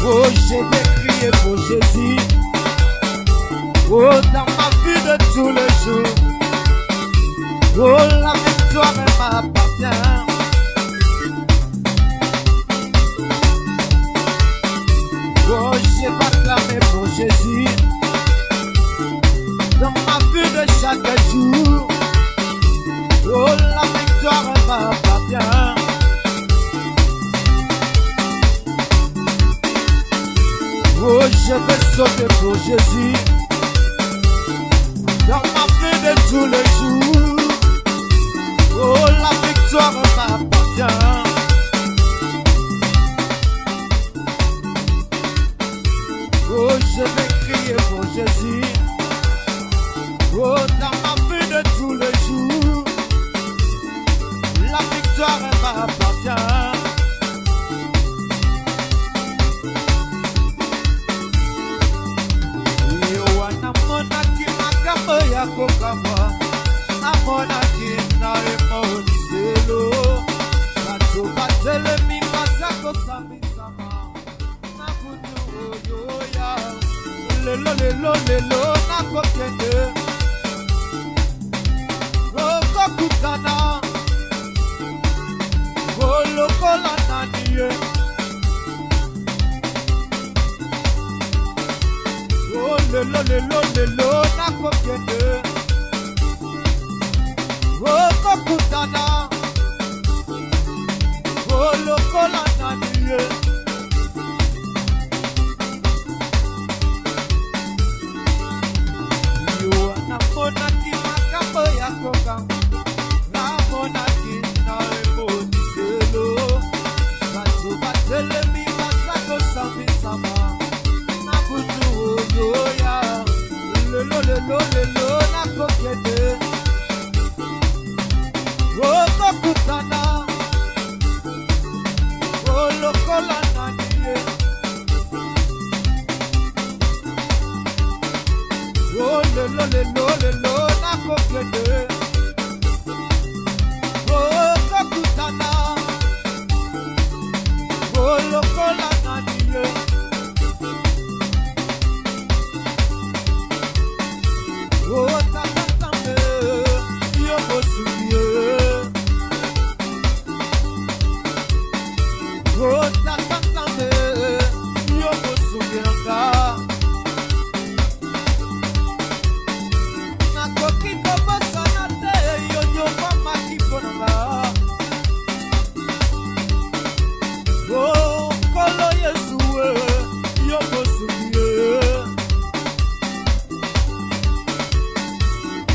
Oh, je vais crier pour Jésus. Oh, dans ma vie de tous les jours. Oh, la victoire m'appartient. Oh, je vais clamer pour Jésus. Dans ma vie de chaque jour. Oh, la victoire m'appartient. Oh, je vais sauter pour Jésus. Dans ma vie de tous les jours. Oh, la victoire m'appartient. Oh, je vais crier pour Jésus. Oh, dans ma vie de tous les jours. La victoire m'appartient. Kokama amona kina emoniselo bato batele mi basako samisama nakutu oyoya lelo nakokende okokutana olokola naniye lelo nakokende okokutana olokola naniye yo namonaki makambo ya kokanga namonaki na emoniselo bato batelemi bazakosambisama nakutu oyoya lelo nakokende okokutana olokola naniye lelo nakokende okokutana olokola naniye otatambe yobosuye otatambe yobosuyanga nakoki kobosana te yonyoma makiponanga nkolo Yesuwe yobosuye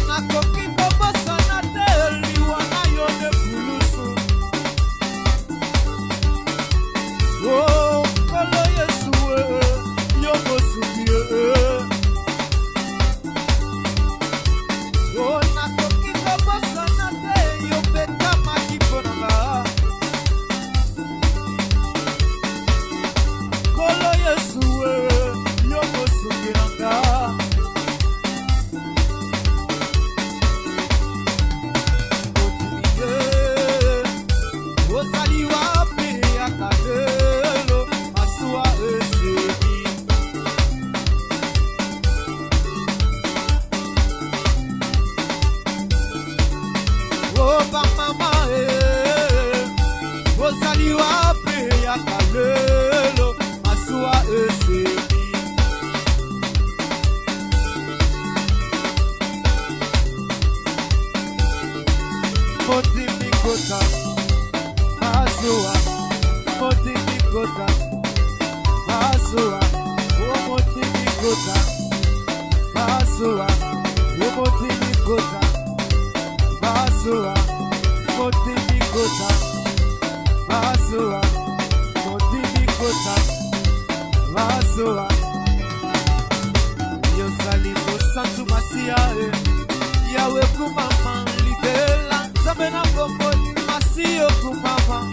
nakoki kobosana te liwana yo ne bulusu nkolo Yesuwe yobosuye nakoki kobosana te yobeta makiponanga nkolo Yesuwe yobosukiranga otimiye ozali wapi akadelo masuwa eseni bamama ozali wapi akalelo masuwa eseni motimikota masuwa motimikota masuwa motimikota masuwa motimikota masuwa motimikota masuwa motimikota masuwa yozali mosantu masia yawe kumama libela nzambe na bomboli masio kumama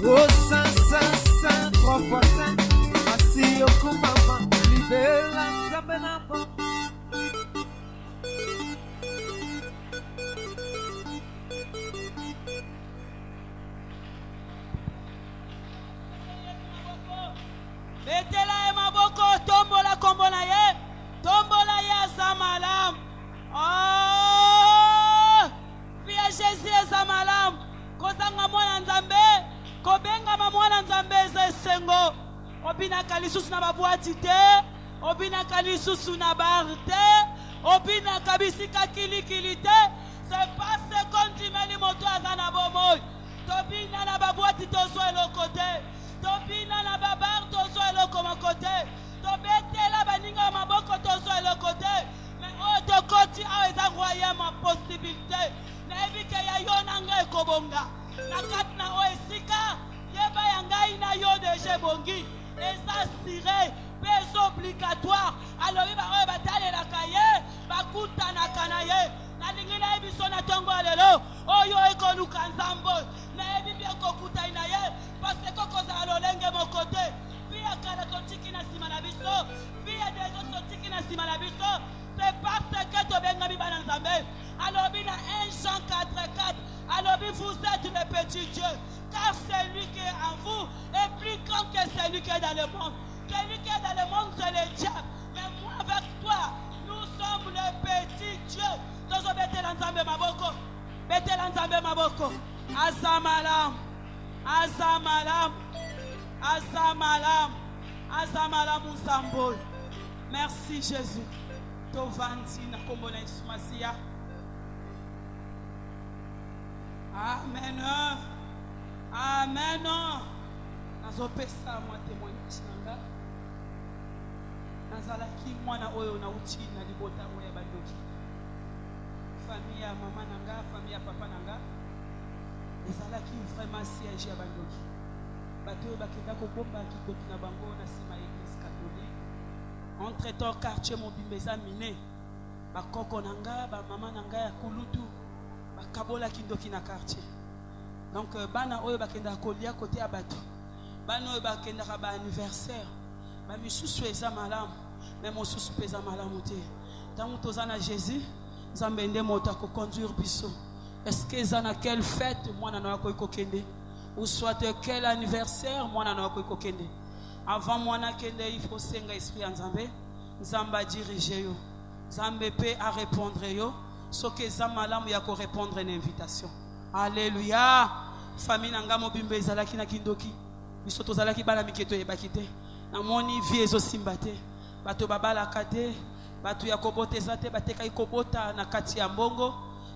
oh saint saint saint 3 fois saint masio kumama libela nzambe na bomboli lisusu na babwati te, obinaka lisusu na bar te, obinaka bisika kilikili te. C'est parce qu'on dit meli moto azana bomoi. Tobina na babwati tozo eloko te. Tobina na babar tozo eloko makote. Tobetela baninga maboko tozo eloko te. Mais o to koti a eza royaume en possibilité. Na ebike ya yo nanga ekobonga. Na katna o esika yeba yangai na yo deje bongi. Eza siré, pes obligatoire. Alors il va bataler la kaye, bakuta na kanaye. Na lingina ebiso na tongo lelo. Oyo ekoluka nzambo. Na ebibi ekokuta inaye. Parce que koza alolenge mokote. Via kala totiki na sima na biso. Via des autres totiki na sima na biso. C'est parce que tobenga bibana nzambe. Alors bina 1 Jean 4:4. Alors vous êtes le petit Dieu. Car celui qui est en vous est plus grand que celui qui est dans le monde. Celui qui est dans le monde, c'est le diable. Mais moi avec toi, nous sommes le petit Dieu. Tozo bete lanzambe maboko. Bete lanzambe maboko. Azamalam. Azamalam. Azamalam. Azamalam Muzambo. Merci Jésus. Tovanti na kombo na Yesu Masia. Amen. Amen. Nazopesa mwa témoignage nanga. Nazalaki mwana oyo na uchi na libota oya bandoki. Famille ya mama nanga, famille ya papa nanga. Ezalaki vraiment siège ya bandoki. Bato bakenda ko bomba kikoki na bango na sima église catholique. Entre temps quartier Mobimba miné. Bakoko nanga, ba mama nanga ya kulutu. Bakabola kindoki na quartier. Donc bana oyo bakenda kolia côté abato. Bana oyo bakenda ba anniversaire. Ba misusu eza malamu. Mais mosusu peza malamu te. Tant tozana Jésus, Nzambe nde moto ko conduire biso. Est-ce que zana quelle fête mwana na ko kokende? Ou soit quel anniversaire mwana na ko kokende? Avant mwana kende il faut senga esprit Nzambe. Nzamba diriger yo. Nzambe pe à répondre yo. So que zamalamu ya ko répondre une invitation. Alléluia. Famille nanga Mobimba ezalaki na kindoki. Biso tozalaki bana miketo yebaki te. Na moni vie ezo simbate. Bato babala kate. Bato ya koboteza te bateka ikobota na kati ya mbongo.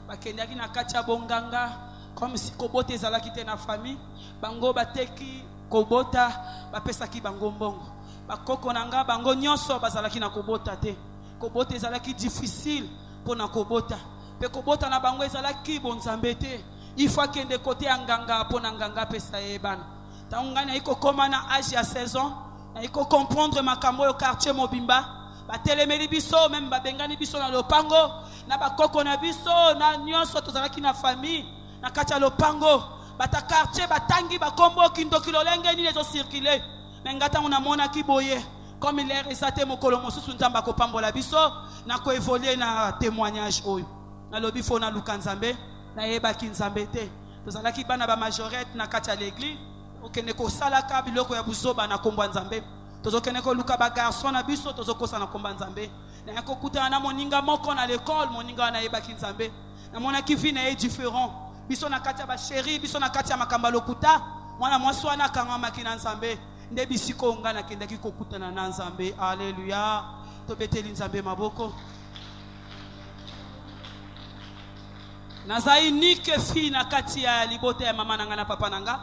Bakendaki na kati ya bonganga. Comme si kobota ezalaki te na famille. Bango bateki kobota bapesaki bango mbongo. Bakoko nanga bango nyonso bazalaki na kobota te. Kobota ezalaki difficile pour na kobota. Pe kobota na bango ezalaki bonzambe te. Il faut kende côté anganga pour na nganga pesa ebana. Taungana iko koma na âge ya 16 ans. Na iko comprendre makambo yo quartier Mobimba. Ba telemeli biso même ba bengani biso na lopango. Na bakoko na biso na nyonso tozalaki na famille. Na kacha lopango. Bata quartier batangi bakombo kindoki lolenge ni lezo circuler. Mengata on amona kiboye. Comme il est resté mokolo mosusu nzamba ko pambola biso na ko évoluer na témoignage oyo. Na lobi fo na lukanzambe na yeba kinzambe te. Tozalaki bana ba majorette na kacha l'église. Okene ko salaka biloko ya buzoba na kombo nzambe. Tozokene ko luka ba garçon na biso tozokosa na kombo nzambe. Na yako kutana na moninga moko na l'école moninga na yeba kinzambe. Na mona kivina est différent. Biso na kacha ba chéri, biso na kacha makamba lokuta. Mwana mwasi wana kanga makina nzambe. Nde bisiko ngana kendaki kokutana na nzambe. Alléluia. Tobeteli nzambe maboko. Naza unique fille na kati ya libote ya mama nanga na papa nanga.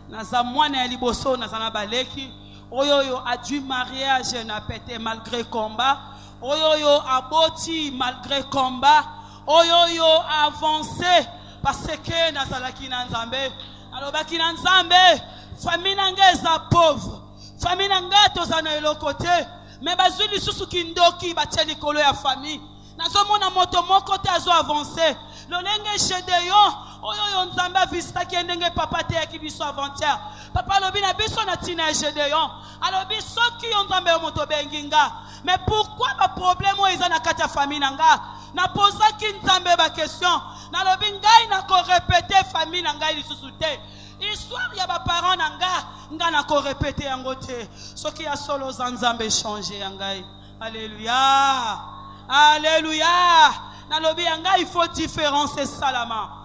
Naza mwana ya liboso naza na baleki. Oyoyo a dû mariage na pété malgré combat. Oyoyo aboti malgré combat. Oyoyo avancé parce que nazalaki na nzambe. Alobaki na nzambe. Famille nanga eza pauvre. Famille nanga tozana eloko te. Mais bazuli susu kindoki batieli kolo ya famille. Nazomona moto moko te azo avancer. Lolenge Gédéon, oyo nzamba visita kendenge papa te akibiso avant-hier. Papa lobi na biso na tina Gédéon. Alobi soki nzamba moto benginga. Mais pourquoi ba problème oyo na kati ya famille nanga? Na posaki nzambe ba question. Na lobi ngai na ko répéter famille nanga lisusu te. Histoire ya ba parents nanga nga na ko répéter yango te. Soki ya solo nzambe changer yangai. Alléluia. Alléluia. Nalobi yanga il faut différencier salama.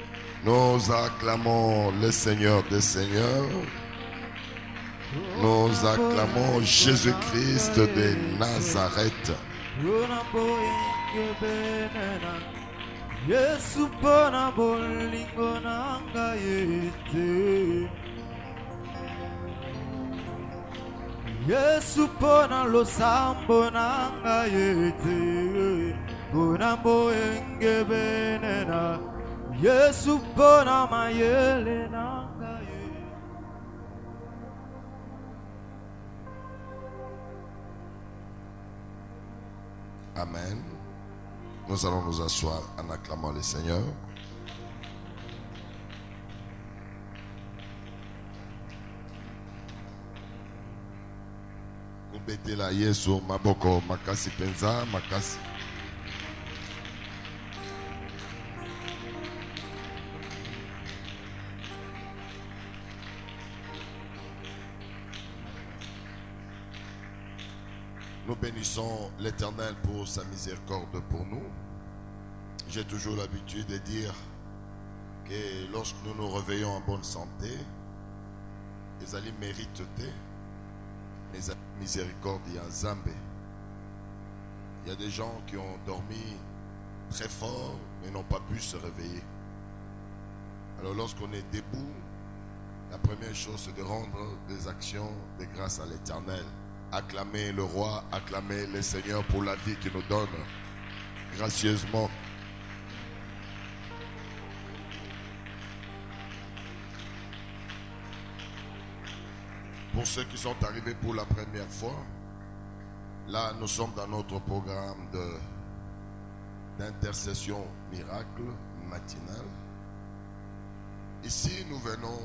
Nous acclamons le Seigneur des Seigneurs. Nous acclamons Jésus-Christ de Nazareth. Yesu pona bolingo nanga yete. Yesu pona losambo nanga yete. Pona boenge benena. Yesu pona mayele nanga yete. Amen. Nous allons nous asseoir en acclamant le Seigneur. Kubetela Yesu maboko makasi penza makasi. Nous bénissons l'Éternel pour sa miséricorde pour nous. J'ai toujours l'habitude de dire que lorsque nous nous réveillons en bonne santé, les alliés méritent les miséricordes en Zambé. Il y a des gens qui ont dormi très fort mais n'ont pas pu se réveiller. Alors lorsqu'on est debout, la première chose c'est de rendre des actions de grâce à l'Éternel. Acclamer le roi, acclamer le Seigneur pour la vie qu'il nous donne gracieusement. Pour ceux qui sont arrivés pour la première fois, là nous sommes dans notre programme d'intercession miracle matinale. Ici nous venons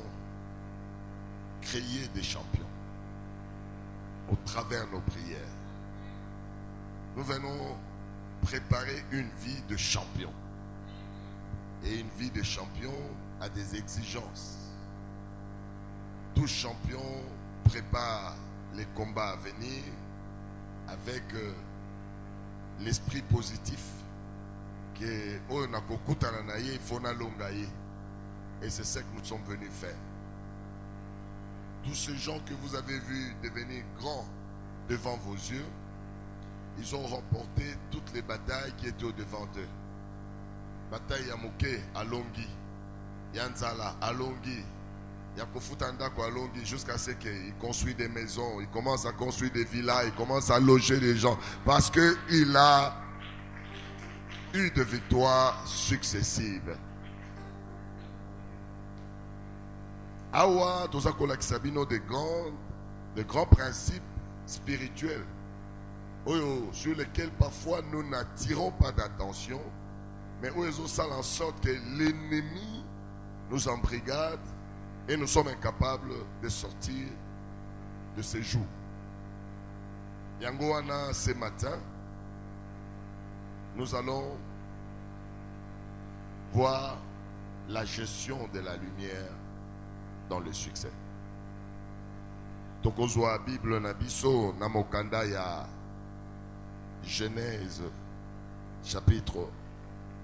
créer des champions au travers de nos prières. Nous venons préparer une vie de champion. Et une vie de champion a des exigences. Tout champion prépare les combats à venir avec l'esprit positif que et c'est ce que nous sommes venus faire. Tous ces gens que vous avez vus devenir grands devant vos yeux, ils ont remporté toutes les batailles qui étaient au-devant d'eux. Bataille Yamuke à Longi, Yanzala à Longi, Yakofutandako à Longi, jusqu'à ce qu'ils construisent des maisons, ils commencent à construire des villas, ils commencent à loger des gens, parce qu'il a eu de victoires successives. Awa, tout ça de grands principes spirituels sur lesquels parfois nous n'attirons pas d'attention, mais où ils ont ça en sorte que l'ennemi nous embrigade et nous sommes incapables de sortir de ces jours. Yangoana, ce matin, nous allons voir la gestion de la lumière dans le succès. Donc on voit la Bible nabiso namokanda ya Genèse chapitre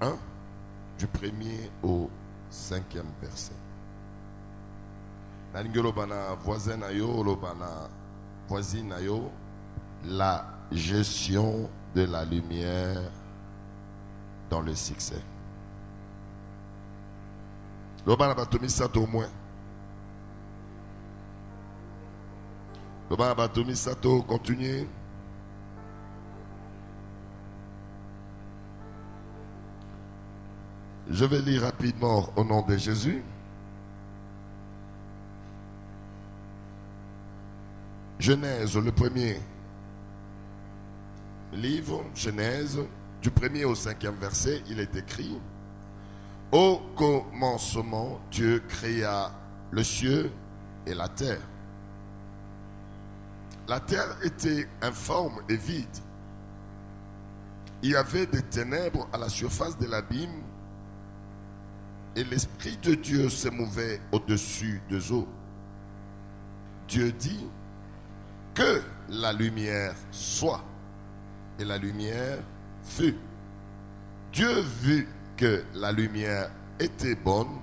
1 du 1er au 5e verset. Nalingelo bana voisin na yo lo bana voisine na yo, la gestion de la lumière dans le succès. Lo bana batomi sato au moins. Batomi Sato, continuez. Je vais lire rapidement au nom de Jésus. Genèse, le premier livre, Genèse, du 1er au 5e verset, il est écrit: au commencement, Dieu créa le ciel et la terre. La terre était informe et vide. Il y avait des ténèbres à la surface de l'abîme et l'Esprit de Dieu se mouvait au-dessus des eaux. Dieu dit que la lumière soit, et la lumière fut. Dieu vit que la lumière était bonne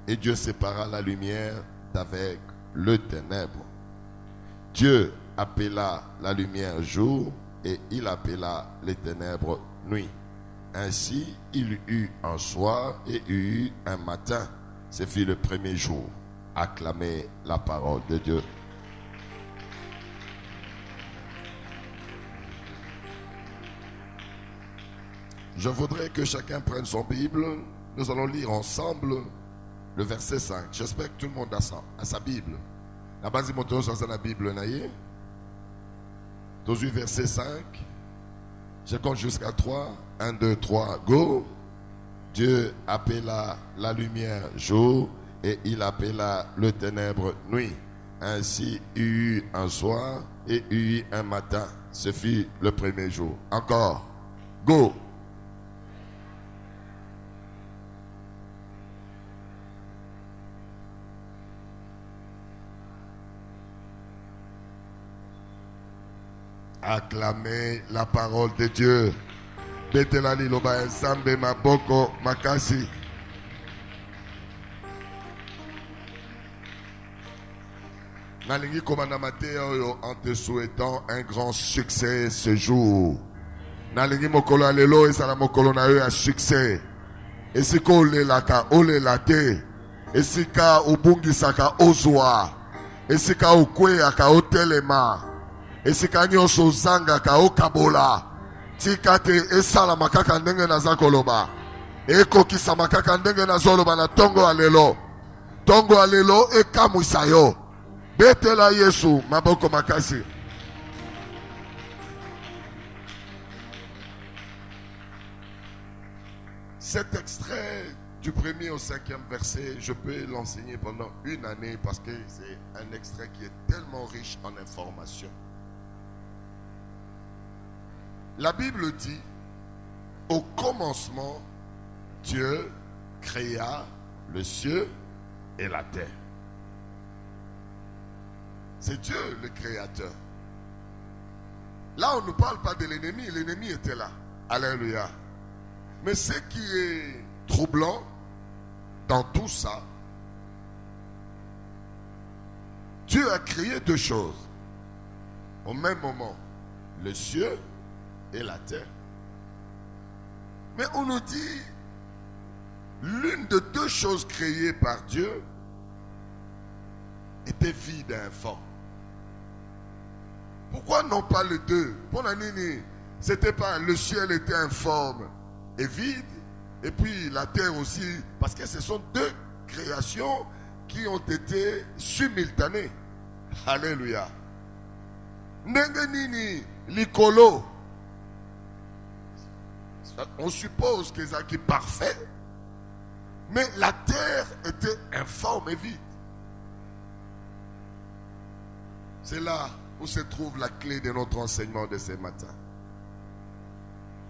Et Dieu sépara la lumière d'avec le ténèbre. Dieu appela la lumière jour et il appela les ténèbres nuit. Ainsi, il y eut un soir et il y eut un matin. Ce fut le premier jour. Acclamez la parole de Dieu. Je voudrais que chacun prenne son Bible. Nous allons lire ensemble le verset 5. J'espère que tout le monde a sa Bible. La base de la Bible, dans le verset 5, je compte jusqu'à 3. 1, 2, 3, go. Dieu appela la lumière jour et il appela le ténèbre nuit. Ainsi, il y eut un soir et il y eut un matin. Ce fut le premier jour. Encore, go. Acclamez la parole de Dieu. Betelali loba ensemble maboko makasi. Nalingi komanda Mateo en te souhaitant un grand succès ce jour. Nalingi mokolo alelo esala mokolo na yo a succès. Esika olelaka olelate. Esika ubungisaka ozwa. Esika ukweyaka otelema. Esika nyonso ozangaka okabola. Tikate esala makaka ndenge naza koloba. Ekokisa makaka ndenge nazoloba na tongo alelo. Tongo alelo ekamwisa yo. Betela Yesu maboko makasi. Cet extrait du 1er au 5e verset, je peux l'enseigner pendant une année parce que c'est un extrait qui est tellement riche en informations. La Bible dit, au commencement, Dieu créa le ciel et la terre. C'est Dieu le créateur. Là, on ne parle pas de l'ennemi. L'ennemi était là. Alléluia. Mais ce qui est troublant dans tout ça, Dieu a créé deux choses. Au même moment, le ciel et la terre. Mais on nous dit, l'une de deux choses créées par Dieu était vide et informe. Pourquoi non pas les deux? Pour la nini, c'était pas le ciel était informe et vide, et puis la terre aussi, parce que ce sont deux créations qui ont été simultanées. Alléluia. Ndenge nini likolo. On suppose que c'est qui parfait, mais la terre était informe et vide. C'est là où se trouve la clé de notre enseignement de ce matin.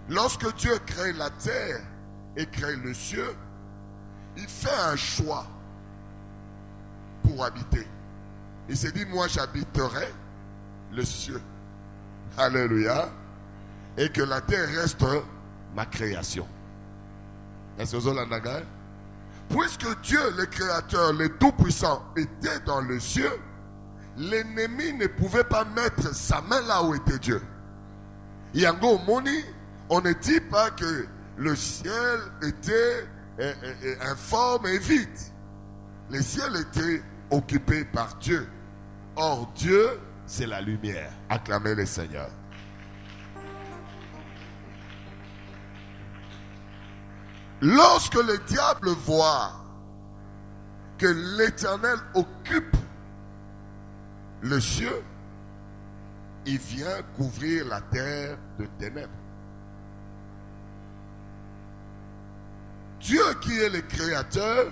Lorsque Dieu crée la terre et crée le ciel, il fait un choix pour habiter. Il s'est dit, moi j'habiterai le ciel. Alléluia. Et que la terre reste ma création. Est-ce que vous avez? Puisque Dieu, le créateur, le tout-puissant, était dans le ciel, l'ennemi ne pouvait pas mettre sa main là où était Dieu. Yango Moni, on ne dit pas que le ciel était informe et vide. Le ciel était occupé par Dieu. Or, Dieu, c'est la lumière. Acclamez le Seigneur. Lorsque le diable voit que l'Éternel occupe le ciel, il vient couvrir la terre de ténèbres. Dieu qui est le créateur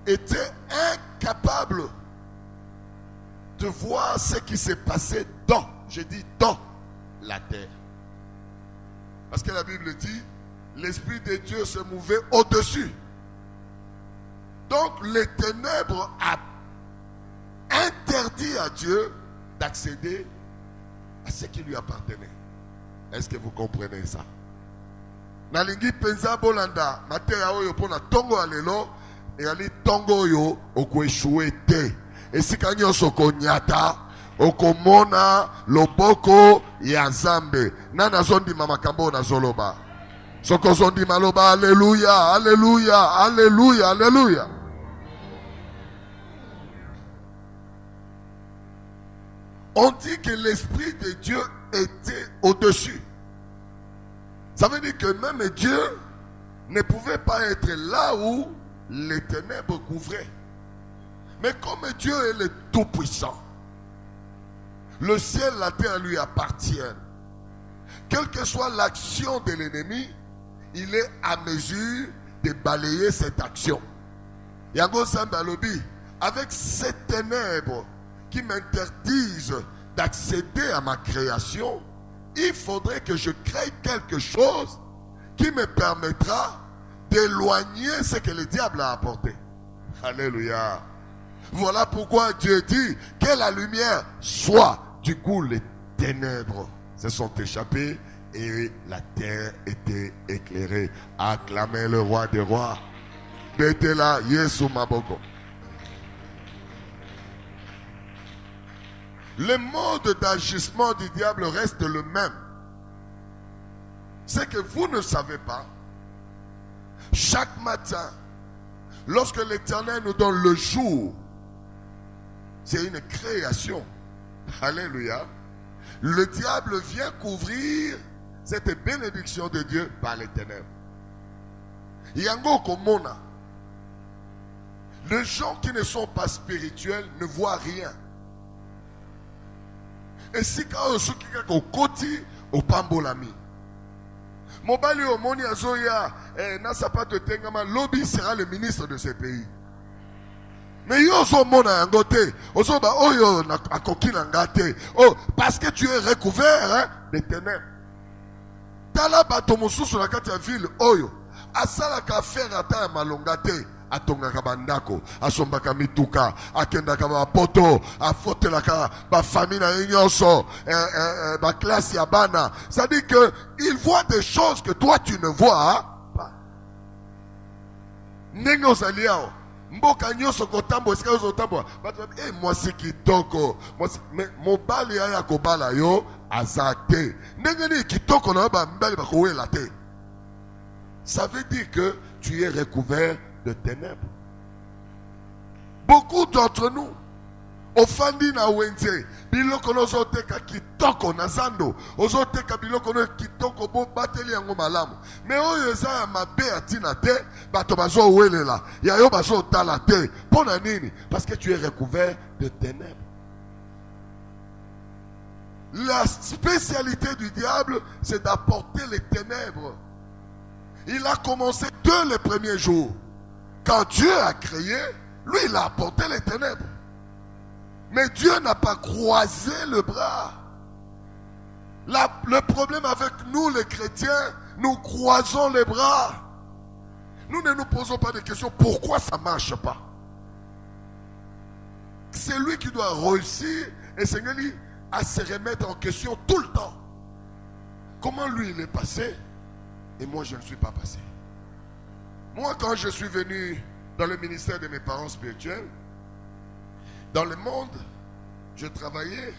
était incapable de voir ce qui s'est passé dans, je dis dans la terre. Parce que la Bible dit, l'Esprit de Dieu se mouvait au-dessus. Donc les ténèbres a interdit à Dieu d'accéder à ce qui lui appartenait. Est-ce que vous comprenez ça? Nalingi penza bolanda mateya oyo pona tongo alelo eyali ntongo oyo okoeshue te. Esika nyonso okonyata okomona loboko ya Nzambe. Nani azondima makambo nazoloba? Soko ozondima loba alléluia, alléluia, alléluia, alléluia. On dit que l'Esprit de Dieu était au-dessus. Ça veut dire que même Dieu ne pouvait pas être là où les ténèbres couvraient. Mais comme Dieu est le Tout-Puissant, le ciel et la terre lui appartiennent. Quelle que soit l'action de l'ennemi, il est à mesure de balayer cette action. Yango Nzambe alobi, avec ces ténèbres qui m'interdisent d'accéder à ma création, il faudrait que je crée quelque chose qui me permettra d'éloigner ce que le diable a apporté. Alléluia. Voilà pourquoi Dieu dit que la lumière soit. Du coup, les ténèbres se sont échappées et la terre était éclairée. Acclamez le roi des rois. Betela Yesu Maboko. Le mode d'agissement du diable reste le même. C'est que vous ne savez pas. Chaque matin, lorsque l'Éternel nous donne le jour, c'est une création. Alléluia. Le diable vient couvrir cette bénédiction de Dieu par les ténèbres. Yango komona. Les gens qui ne sont pas spirituels ne voient rien. Et si quand on koti au pambolami. Mobali omoni azoya na sapato tengama lobby sera le ministre de ce pays. Mais yo so mona yangote, oso ba oyo na akoki na ngate. Oh, parce que tu es recouvert de ténèbres. Tala bato mosusu na kati ya ville oyo asala ka faire ata malongate. Atongaka bandako, asombaka mituka, akendaka ba poto, afotelaka ba famille na nyonso, ba classe ya bana. Ça dit que il voit des choses que toi tu ne vois pas. Nengo saliao, mboka nyonso kotambo esika yo kotambo. Eh moi c'est kitoko, mais mobali ya kobala yo azate. Ndenge ni kitoko na ba mbali ba kowela te. Ça veut dire que tu es recouvert de ténèbres. Beaucoup d'entre nous, ofandi na wenze, biloko nozo teka kitoko na zando, ozo teka biloko no kitoko bo bateli yango malamu. Mais oyo eza ya mabe atina te, bato bazo welela, ya yo bazo tala te. Pona nini? Parce que tu es recouvert de ténèbres. La spécialité du diable, c'est d'apporter les ténèbres. Il a commencé dès les premiers jours. Quand Dieu a créé, lui il a apporté les ténèbres. Mais Dieu n'a pas croisé le bras. Le problème avec nous les chrétiens, nous croisons les bras. Nous ne nous posons pas de questions pourquoi ça ne marche pas. C'est lui qui doit réussir et c'est lui à se remettre en question tout le temps. Comment lui il est passé et moi je ne suis pas passé. Moi, quand je suis venu dans le ministère de mes parents spirituels, dans le monde, je travaillais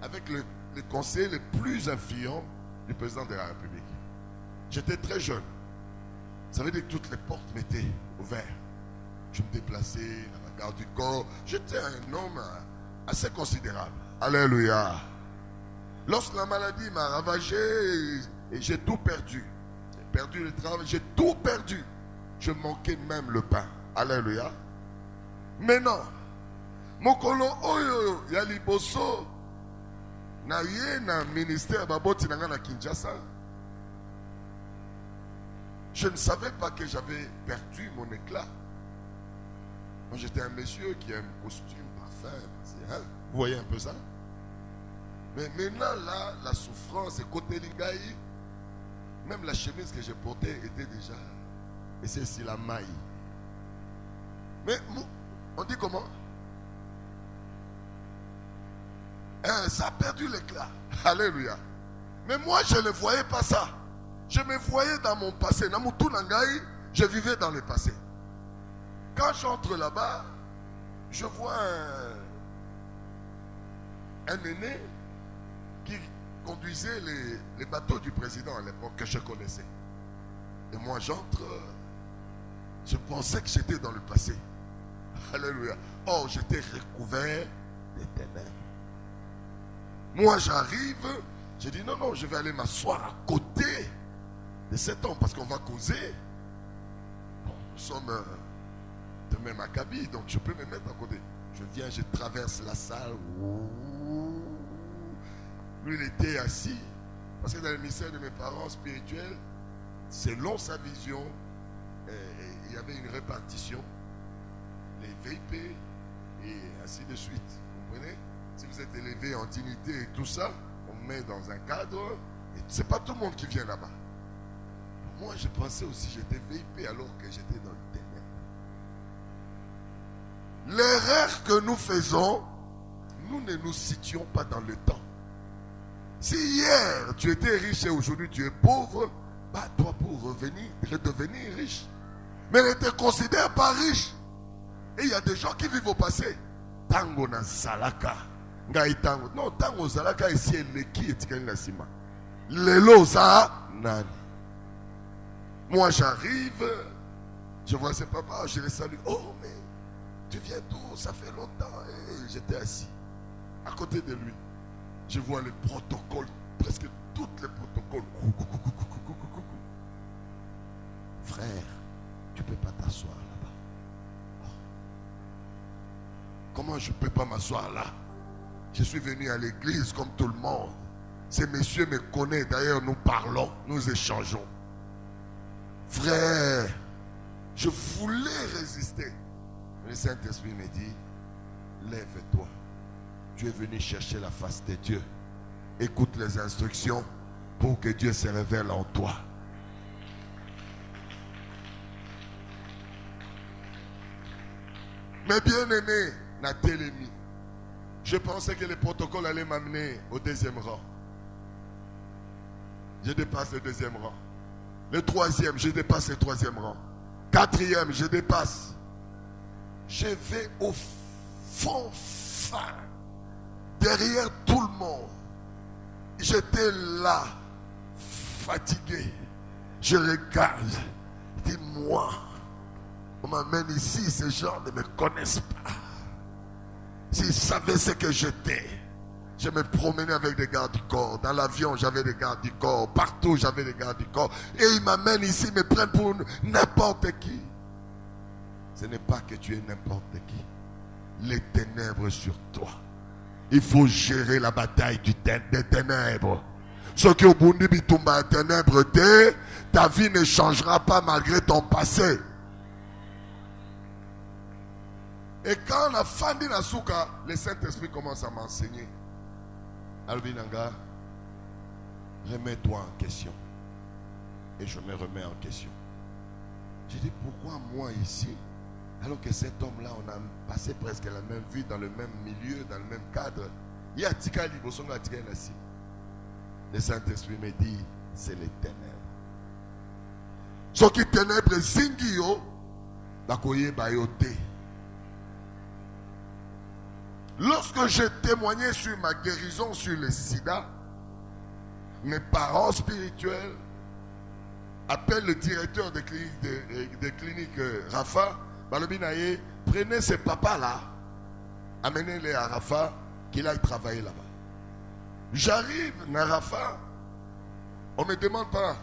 avec les conseillers les plus influents du président de la République. J'étais très jeune. Ça veut dire que toutes les portes m'étaient ouvertes. Je me déplaçais à la garde du corps. J'étais un homme assez considérable. Alléluia. Lorsque la maladie m'a ravagé et j'ai tout perdu. Perdu le travail, j'ai tout perdu. Je manquais même le pain. Alléluia. Maintenant, mokolo oyo ya liboso na ye na ministère baboti nanga na Kinshasa. Je ne savais pas que j'avais perdu mon éclat. Moi j'étais un monsieur qui aime costume, parfum. Hein? Vous voyez un peu ça? Mais maintenant là, la souffrance est côté lingaï. Même la chemise que j'ai portée était déjà. Et c'est ici la maille. Mais on dit comment? Ça a perdu l'éclat. Alléluia. Mais moi je ne voyais pas ça. Je me voyais dans mon passé. Je vivais dans le passé. quand j'entre là-bas, je vois un aîné qui conduisait les bateaux du président à l'époque que je connaissais. Et moi j'entre, je pensais que j'étais dans le passé. Alléluia. Or j'étais recouvert des ténèbres. Moi j'arrive, je dis non, je vais aller m'asseoir à côté de cet homme parce qu'on va causer. Bon, nous sommes de même acabit, donc je peux me mettre à côté. Je viens, je traverse la salle. Lui, il était assis. Parce que dans le ministère de mes parents spirituels, selon sa vision, il y avait une répartition. Les VIP et ainsi de suite. Vous comprenez? Si vous êtes élevé en dignité et tout ça, on met dans un cadre. Et c'est pas tout le monde qui vient là-bas. Moi, je pensais aussi que j'étais VIP alors que j'étais dans le ténèbre. L'erreur que nous faisons, nous ne nous situons pas dans le temps. Si hier tu étais riche et aujourd'hui tu es pauvre, bats-toi pour redevenir riche. Mais ne te considère pas riche. Et il y a des gens qui vivent au passé. Tango na salaka. Ngai tango. Non, tango salaka ici est le qui est na sima. Lelo za nani. Moi j'arrive, je vois ce papa, je le salue. Oh mais tu viens d'où? Ça fait longtemps. Et j'étais assis à côté de lui. Je vois les protocoles, presque tous les protocoles. Frère, tu ne peux pas t'asseoir là-bas. Oh. Comment je ne peux pas m'asseoir là? Je suis venu à l'église comme tout le monde. Ces messieurs me connaissent. D'ailleurs, nous parlons, nous échangeons. Frère, je voulais résister. Le Saint-Esprit me dit, lève-toi. Tu es venu chercher la face de Dieu. Écoute les instructions pour que Dieu se révèle en toi. Mes bien-aimés, Natélémi, je pensais que le protocole allait m'amener au deuxième rang. Je dépasse le deuxième rang. Le troisième, je dépasse le troisième rang. Quatrième, je dépasse. Je vais au fond fin. Derrière tout le monde, j'étais là, fatigué. Je regarde, dis-moi, on m'amène ici, ces gens ne me connaissent pas. S'ils savaient ce que j'étais, je me promenais avec des gardes du corps. Dans l'avion, j'avais des gardes du corps. Partout, j'avais des gardes du corps. Et ils m'amènent ici, me prennent pour n'importe qui. Ce n'est pas que tu es n'importe qui. Les ténèbres sur toi. Il faut gérer la bataille des ténèbres. Ce qui au Bundi bitumba ténèbres, ta vie ne changera pas malgré ton passé. Et quand la fin dit Nasuka, le Saint-Esprit commence à m'enseigner. Albinanga, remets-toi en question. Et je me remets en question. Je dis, pourquoi moi ici? Alors que cet homme-là, on a passé presque la même vie, dans le même milieu, dans le même cadre. Il y a Tika Libosonga Tika Nassi. Le Saint-Esprit me dit, c'est les ténèbres. Ce qui ténèbres, Zingio, Bakoye Bayote. Lorsque j'ai témoigné sur ma guérison sur le sida, mes parents spirituels appellent le directeur de clinique Rafa. Balobinaye, prenez ces papas-là, amenez-les à Rafa, qu'il aille travailler là-bas. J'arrive à Rafa, on ne me demande pas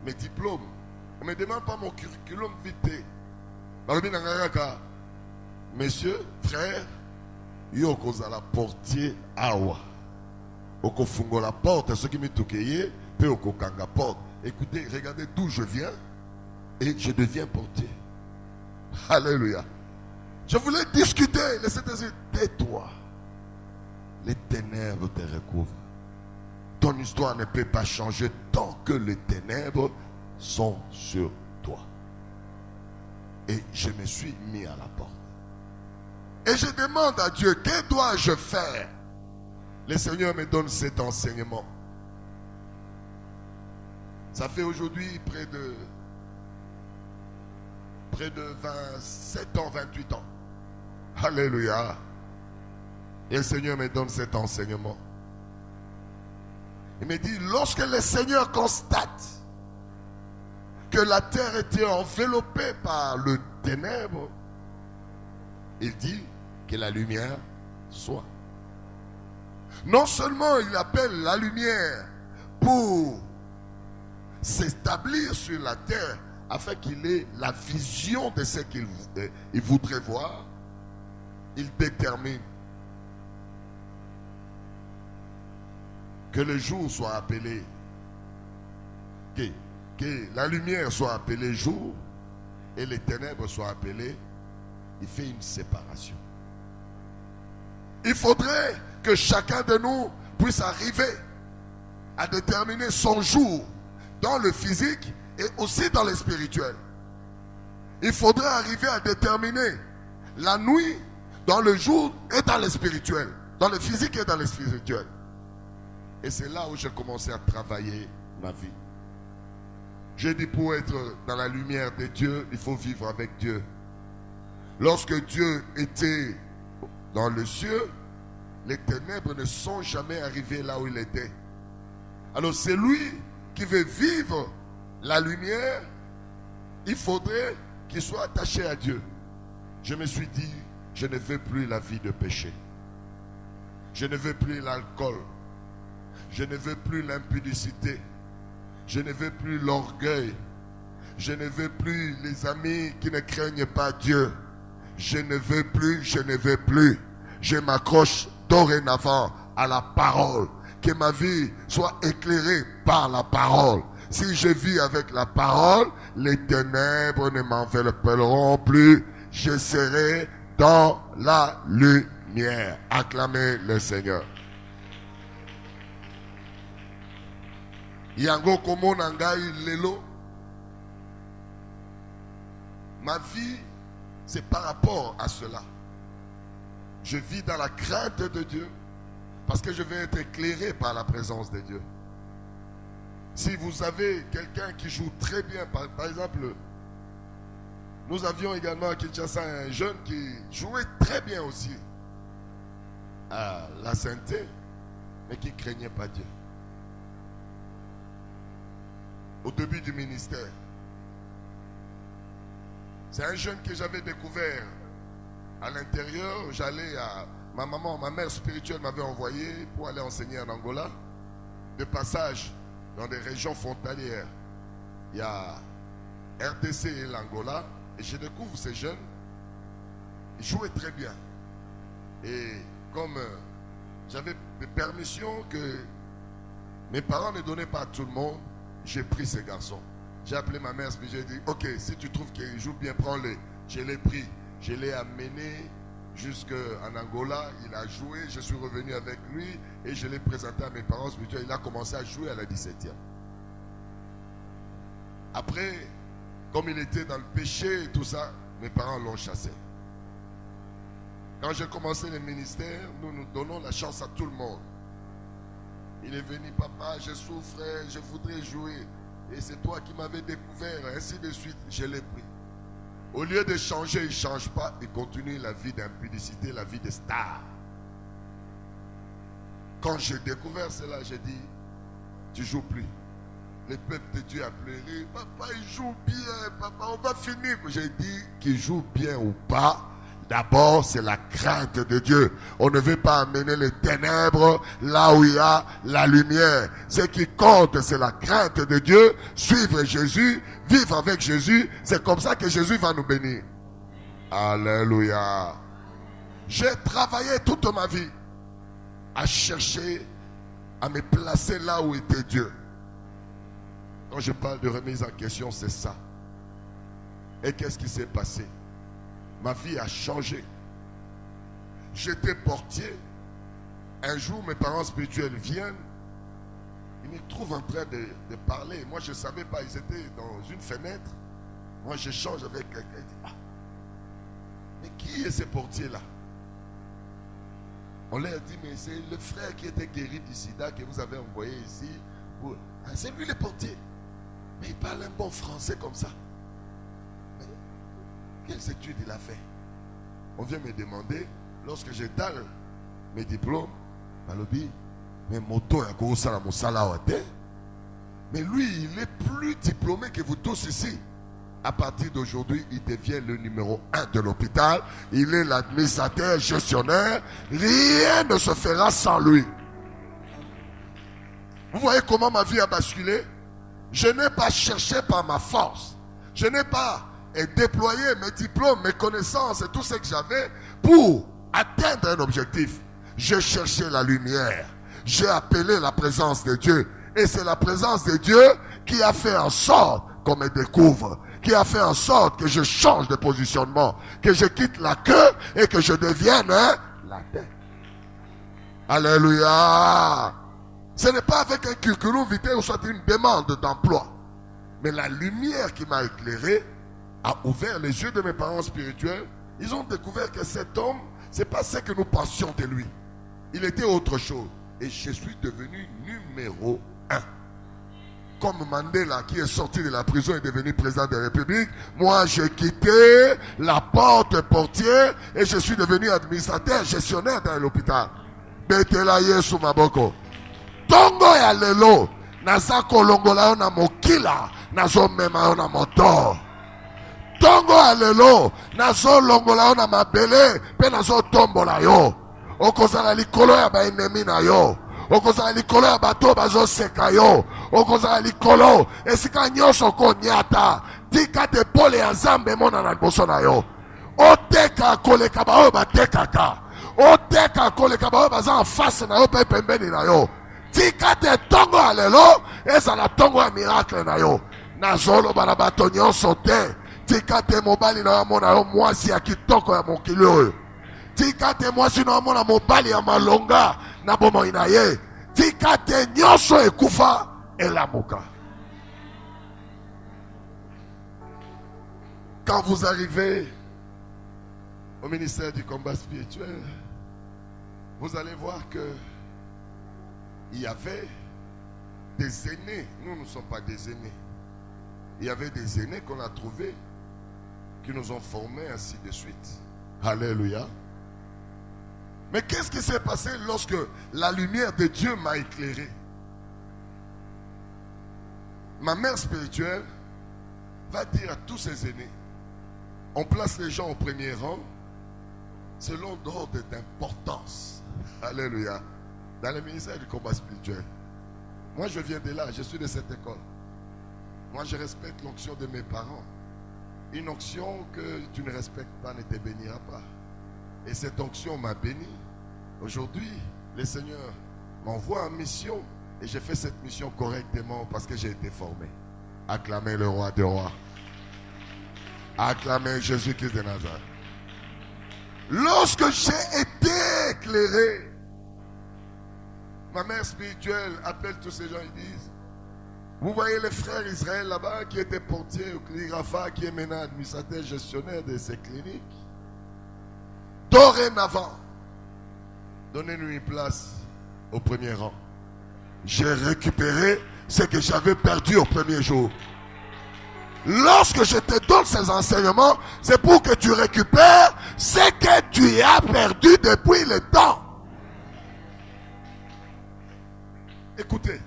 mes diplômes, on ne me demande pas mon curriculum vitae. Balobinaye, messieurs, frères, yo kozala portier awa. Oko fungo la porte, ceux qui me toukeye, pe oko kanga porte. Écoutez, regardez d'où je viens et je deviens portier. Alléluia. Je voulais discuter. Le Saint-Esprit, tais-toi. Les ténèbres te recouvrent. Ton histoire ne peut pas changer tant que les ténèbres sont sur toi. Et je me suis mis à la porte. Et je demande à Dieu, que dois-je faire? Le Seigneur me donne cet enseignement. Ça fait aujourd'hui près près de 27 ans, 28 ans. Alléluia. Et le Seigneur me donne cet enseignement. Il me dit, lorsque le Seigneur constate que la terre était enveloppée par le ténèbre, il dit que la lumière soit. Non seulement il appelle la lumière pour s'établir sur la terre afin qu'il ait la vision de ce qu'il voudrait voir, il détermine que le jour soit appelé, que la lumière soit appelée jour et les ténèbres soient appelées. Il fait une séparation. Il faudrait que chacun de nous puisse arriver à déterminer son jour dans le physique et aussi dans le spirituel. Il faudrait arriver à déterminer la nuit dans le jour et dans le spirituel, dans le physique et dans le spirituel. Et c'est là où j'ai commencé à travailler ma vie. J'ai dit, pour être dans la lumière de Dieu, il faut vivre avec Dieu. Lorsque Dieu était dans le ciel, les ténèbres ne sont jamais arrivées là où il était. Alors c'est lui qui veut vivre la lumière, il faudrait qu'il soit attaché à Dieu. Je me suis dit, je ne veux plus la vie de péché. Je ne veux plus l'alcool. Je ne veux plus l'impudicité. Je ne veux plus l'orgueil. Je ne veux plus les amis qui ne craignent pas Dieu. Je ne veux plus, je ne veux plus. Je m'accroche dorénavant à la parole. Que ma vie soit éclairée par la parole. Si je vis avec la parole, les ténèbres ne m'envelopperont plus. Je serai dans la lumière. Acclamez le Seigneur. Yango komo nangai lelo. Ma vie, c'est par rapport à cela. Je vis dans la crainte de Dieu parce que je vais être éclairé par la présence de Dieu. Si vous avez quelqu'un qui joue très bien, par exemple, nous avions également à Kinshasa un jeune qui jouait très bien aussi à la sainteté, mais qui ne craignait pas Dieu. Au début du ministère, c'est un jeune que j'avais découvert à l'intérieur. J'allais à ma mère spirituelle m'avait envoyé pour aller enseigner en Angola, de passage dans des régions frontalières. Il y a RDC et l'Angola, et je découvre ces jeunes. Ils jouaient très bien. Et comme j'avais des permissions que mes parents ne donnaient pas à tout le monde, j'ai pris ces garçons. J'ai appelé ma mère, puis j'ai dit, ok, si tu trouves qu'ils jouent bien, prends-les. Je l'ai pris, je l'ai amené jusqu'en Angola, il a joué, je suis revenu avec lui et je l'ai présenté à mes parents spirituels. Il a commencé à jouer à la 17e. Après, comme il était dans le péché et tout ça, mes parents l'ont chassé. Quand j'ai commencé le ministère, nous donnons la chance à tout le monde. Il est venu, papa, je souffrais, je voudrais jouer. Et c'est toi qui m'avais découvert, ainsi de suite, je l'ai pris. Au lieu de changer, il ne change pas, il continue la vie d'impudicité, la vie de star. Quand j'ai découvert cela, j'ai dit, tu ne joues plus. Le peuple de Dieu a pleuré, papa il joue bien, papa on va finir. J'ai dit qu'il joue bien ou pas, d'abord c'est la crainte de Dieu. On ne veut pas amener les ténèbres là où il y a la lumière. Ce qui compte c'est la crainte de Dieu, suivre Jésus, vivre avec Jésus. C'est comme ça que Jésus va nous bénir. Alléluia. J'ai travaillé toute ma vie à chercher à me placer là où était Dieu. Quand je parle de remise en question, c'est ça. Et qu'est-ce qui s'est passé? Ma vie a changé. J'étais portier. Un jour, mes parents spirituels viennent. Ils me trouvent en train de parler. Moi, je ne savais pas. Ils étaient dans une fenêtre. Moi, j'échange avec quelqu'un. Il dit, ah, mais qui est ce portier-là? On leur dit, mais c'est le frère qui était guéri du sida que vous avez envoyé ici. Ah, c'est lui le portier. Mais il parle un bon français comme ça. Quelles études il a fait? On vient me demander, lorsque j'étale mes diplômes, Balobi, mais moto ya ko sala musala wate. Mais lui, il est plus diplômé que vous tous ici. À partir d'aujourd'hui, il devient le numéro 1 de l'hôpital. Il est l'administrateur, gestionnaire. Rien ne se fera sans lui. Vous voyez comment ma vie a basculé? Je n'ai pas cherché par ma force. Je n'ai pas déployé mes diplômes, mes connaissances et tout ce que j'avais pour atteindre un objectif. J'ai cherché la lumière. J'ai appelé la présence de Dieu. Et c'est la présence de Dieu qui a fait en sorte qu'on me découvre. Qui a fait en sorte que je change de positionnement. Que je quitte la queue et que je devienne la tête. Alléluia. Ce n'est pas avec un curriculum vitae ou soit une demande d'emploi. Mais la lumière qui m'a éclairé a ouvert les yeux de mes parents spirituels. Ils ont découvert que cet homme, ce n'est pas ce que nous pensions de lui. Il était autre chose. Et je suis devenu numéro 1. Comme Mandela qui est sorti de la prison et est devenu président de la République, moi j'ai quitté la porte portière et je suis devenu administrateur, gestionnaire dans l'hôpital. Betela Yesu Maboko. Tongo ya lelo, naza kolongola yo na mokila, nazo mema yo na moto. Tongo ya lelo, nazo longola yo na mabele, pe nazo tombola yo. Okozala likolo ya ba ennemi na yo. Okozala likolo ya bato bazo seka yo. Okozala likolo esika nyonso ko nyata. Tika te pole ya Nzambe mona na liboso na yo. Oteka koleka ba oyo batekaka. Oteka koleka ba oyo baza en face na yo pe pembeni na yo. Tika te tongo ya lelo ezala tongo ya miracle na yo. Nazolo bana bato nyonso te. Tika te mobali na yo mona yo mwasi ya kitoko ya mokili oyo. Tika te mwasi na mona mobali ya malonga na bomoi na ye. Tika te nyonso ekufa elamuka. Quand vous arrivez au ministère du combat spirituel, vous allez voir que il y avait des aînés. Nous ne sommes pas des aînés. Il y avait des aînés qu'on a trouvés qui nous ont formés ainsi de suite. Alléluia. Mais qu'est-ce qui s'est passé lorsque la lumière de Dieu m'a éclairé? Ma mère spirituelle va dire à tous ses aînés, on place les gens au premier rang selon l'ordre d'importance. Alléluia. Dans le ministère du combat spirituel. Moi je viens de là, je suis de cette école. Moi je respecte l'onction de mes parents. Une onction que tu ne respectes pas ne te bénira pas. Et cette onction m'a béni. Aujourd'hui, le Seigneur m'envoie en mission et j'ai fait cette mission correctement parce que j'ai été formé. Acclamez le roi des rois. Acclamez Jésus-Christ de Nazareth. Lorsque j'ai été éclairé, ma mère spirituelle appelle tous ces gens et disent, vous voyez les frères Israël là-bas qui étaient portiers au clinique Rafa, qui est maintenant administrateur gestionnaire de ces cliniques. Dorénavant, donnez-nous une place au premier rang. J'ai récupéré ce que j'avais perdu au premier jour. Lorsque je te donne ces enseignements, c'est pour que tu récupères ce que tu as perdu depuis le temps. Écoutez,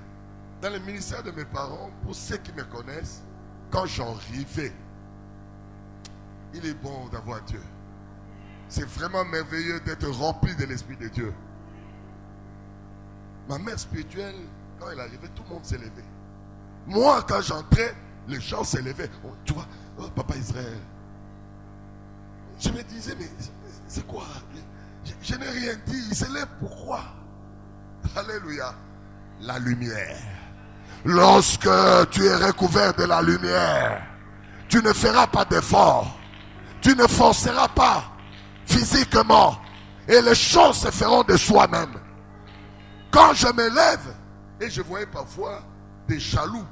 dans le ministère de mes parents, pour ceux qui me connaissent, quand j'arrivais, il est bon d'avoir Dieu. C'est vraiment merveilleux d'être rempli de l'Esprit de Dieu. Ma mère spirituelle, quand elle arrivait, tout le monde s'est levé. Moi, quand j'entrais, les gens s'élevaient. Oh, tu vois, oh, Papa Israël. Je me disais, mais c'est quoi? Je n'ai rien dit. Il s'élève pourquoi? Alléluia. La lumière. Lorsque tu es recouvert de la lumière, tu ne feras pas d'effort. Tu ne forceras pas physiquement. Et les choses se feront de soi-même. Quand je me lève, et je voyais parfois des jaloux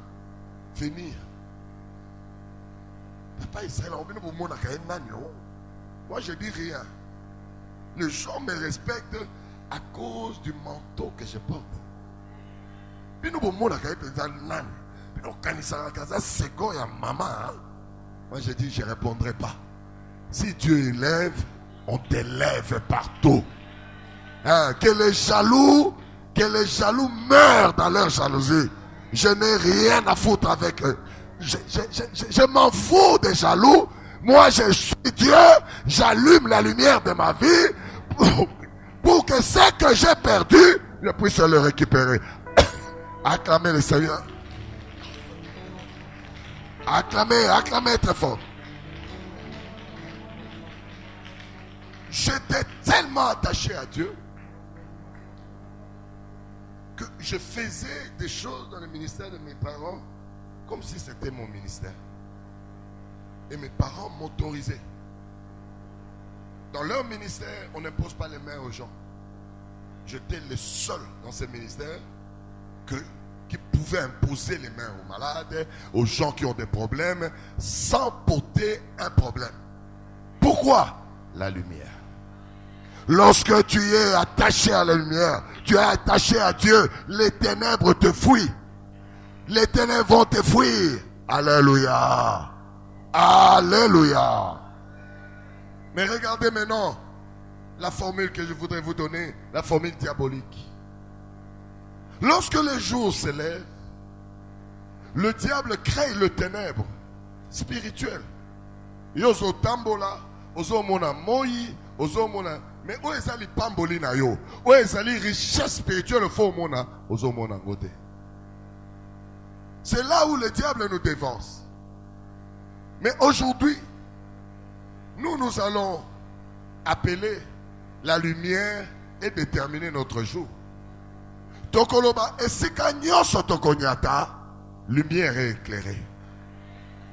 venir. Papa Israël, moi je dis rien. Les gens me respectent à cause du manteau que je porte. Moi je dis je ne répondrai pas. Si Dieu élève, on t'élève partout. Hein, que les jaloux meurent dans leur jalousie. Je n'ai rien à foutre avec eux. Je m'en fous des jaloux. Moi, je suis Dieu. J'allume la lumière de ma vie pour que ce que j'ai perdu, je puisse le récupérer. Acclamez le Seigneur. Acclamez très fort. J'étais tellement attaché à Dieu que je faisais des choses dans le ministère de mes parents comme si c'était mon ministère. Et mes parents m'autorisaient. Dans leur ministère, on n'impose pas les mains aux gens. J'étais le seul dans ce ministère qui pouvait imposer les mains aux malades, aux gens qui ont des problèmes, sans porter un problème. Pourquoi? La lumière. Lorsque tu es attaché à la lumière, tu es attaché à Dieu, les ténèbres te fuient. Les ténèbres vont te fuir. Alléluia. Alléluia. Mais regardez maintenant la formule que je voudrais vous donner, la formule diabolique. Lorsque le jour se lève, le diable crée le ténèbre spirituel. Yozo tambola, ozo mona moi, ozo mona. Mais où est les pamboli na yo? Où est les richesses spirituelles faux mona? Ozo mona ngote. C'est là où le diable nous dévance. Mais aujourd'hui, nous allons appeler la lumière et déterminer notre jour. Tokoloba esika nyoso tokonyata, lumière est éclairée.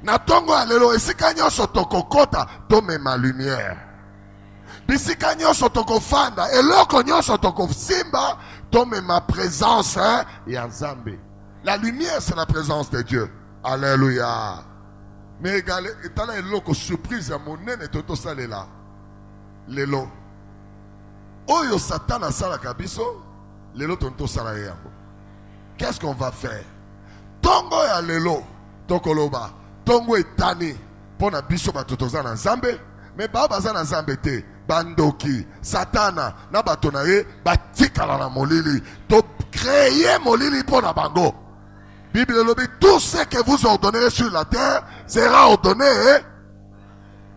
Natongo alelo esika nyoso tokokota, tome ma lumière. Bisika nyoso tokofanda, eloko nyoso tokosimba, tome ma présence ya Nzambe. La lumière, c'est la présence de Dieu. Alléluia. Mais égal, étant eloko surprise à mon nene toto salela. Lelo. Oyo Satan a sala kabiso. Lelo tonto sala yango. Qu'est-ce qu'on va faire? Tongo ya lelo. Tokoloba. Tongo etani. Pona biso batotoza na Nzambe. Mais baba za na Nzambe te. Bandoki. Satana. Na batonaye. Batikala na molili. To créer molili pona bango. Bible le dit, tout ce que vous ordonnerez sur la terre sera ordonné.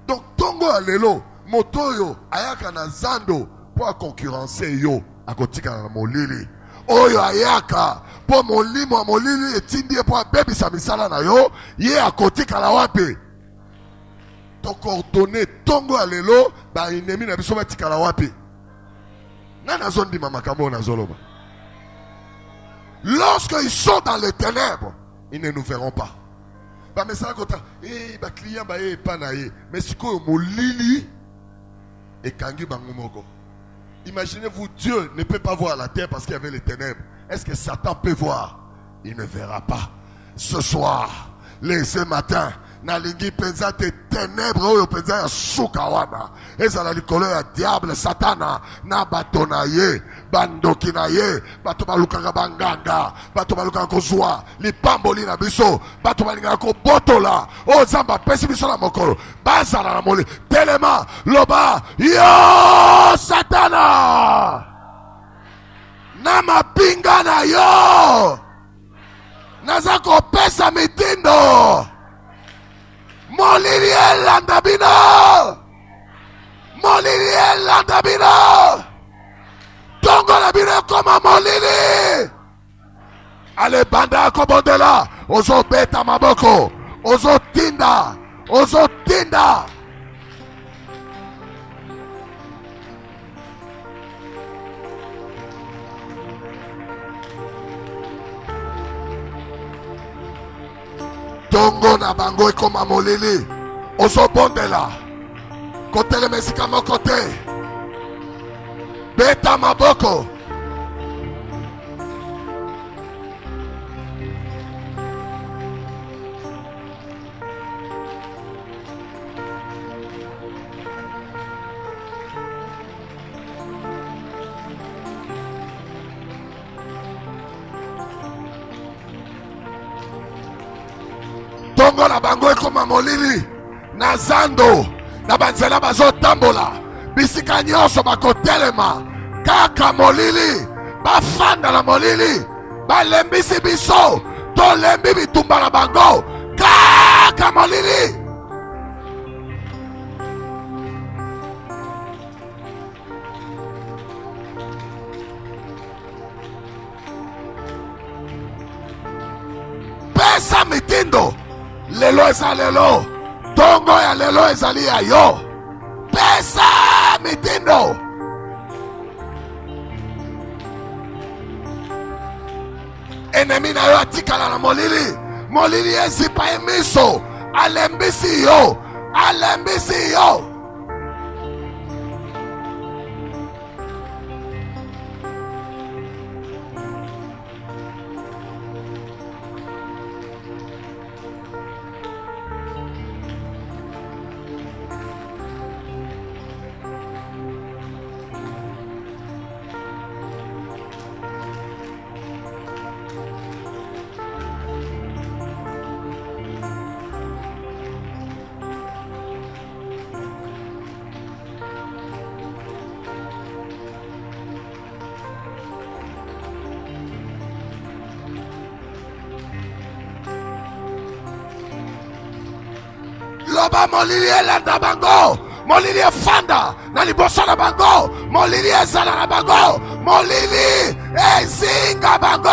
Donc, tongo alelo, motoyo, ayaka na zando, pour concurrencer yo, akotika na molili. Oyo ayaka, pour molili, etindi, pour bébé sa misala na yo, ye akotika la wapi. Donc, ordonné, tongo alelo, ba inemi na biso batika la wapi. Nana zondi mamakamo na zoloba. Lorsqu'ils sont dans les ténèbres, ils ne nous verront pas. Mais ça, client, mais si molili et kangi bangumoko. Imaginez-vous, Dieu ne peut pas voir la terre parce qu'il y avait les ténèbres. Est-ce que Satan peut voir? Il ne verra pas. Ce soir, ce matin, nalingi penza te ténèbres oyo penza ya sukawana. Eza la likolo ya diable satana na batona ye. Bandoki na ye, bato balukaka banganga, bato balukaka kozwa, lipamboli na biso, bato balingaka kobotola, o Nzambe apesi biso na mokolo, bazala na moli, telema, loba, yo satana, na mapinga na yo, naza kopesa mitindo, molili elanda bino, molili elanda bino, tongo la bino comme molili. Ale banda kobondela, ozo beta maboko, ozo tinda, ozo tinda. Tongo na bango ekoma molili, ozo bondela, kotele mesika mokote. Beta maboko. Tongo na bango ekoma molili. Nazando. na banzela bazotambola bisika nyonso bakotelema kaka molili bafanda na molili balembisi biso tolembi bitumba na bango kaka molili. Pesa mitindo lelo eza lelo, tongo ya lelo ezali ya yo. Pesa mitindo. Ennemi na yo atikala na molili, molili ezipa emiso, alembisi yo, alembisi yo. Loba molili elanda bango, molili efanda na liboso na bango, molili ezala na bango, molili ezinga bango.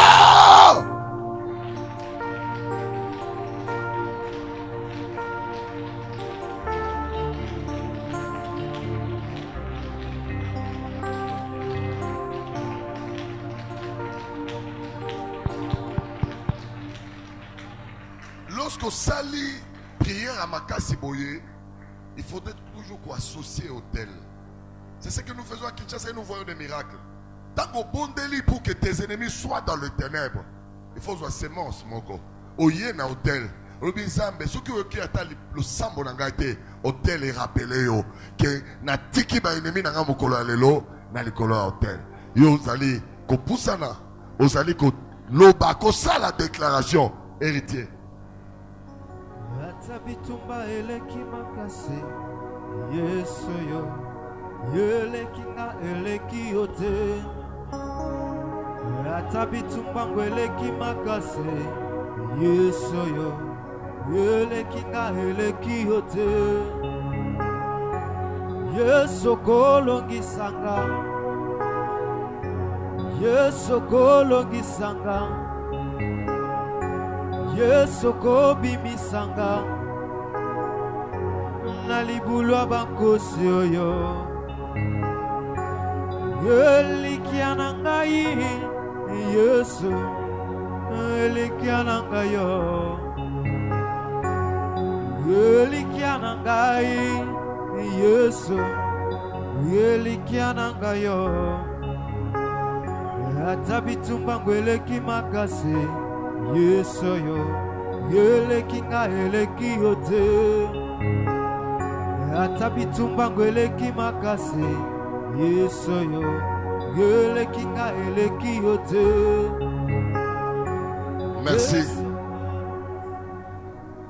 Lorsqu'on salit prière à Makasi Boye, il faudrait toujours qu'on associe au tel. C'est ce que nous faisons à Kinshasa et nous voyons des miracles. Tant qu'on bondeli pour que tes ennemis soient dans le ténèbre, il faut voir sémence, moko. Oye na hôtel. Robi Zambe, ceux qui attendent le sambo n'angate, hôtel est rappelé yo que na tiki ba ennemi n'anga mokolo alelo na likolo hôtel. Yo zali ko pusana, ozali ko loba ko sala déclaration héritier. Atabitumba eleki makase Yesu yo Yeleki na eleki yote Atabitumba eleki makase Yesu yo Yeleki na eleki yote Yesu kolongisanga Yesu kolongisanga Yesu kobimisanga na libulwa bankosi oyo Elikia na ngai Yesu Elikia na ngai yo Elikia na ngai Yesu Elikia na ngai yo Atabitumba eleki makase Yesu yo Yeleki nga eleki yote Atabitumba eleki makase Yesu yo Yeleki nga eleki yote. Merci.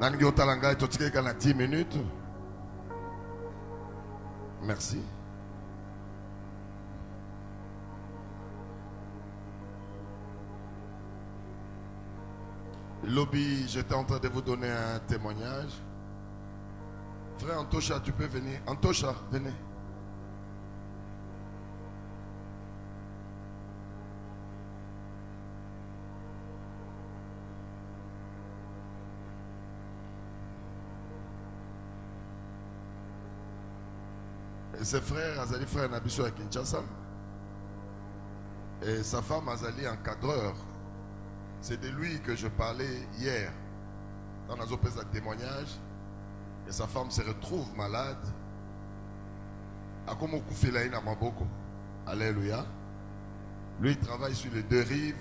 Nangi otalanga etotikeka na 10 minutes. Merci. Lobby, j'étais en train de vous donner un témoignage. Frère Antosha, tu peux venir. Antosha, venez. Et ses frères, Azali frère Nabiso à Kinshasa. Et sa femme Azali encadreur. C'est de lui que je parlais hier. Dans la zone de témoignage. Et sa femme se retrouve malade. Alléluia. Lui, il travaille sur les 2 rives.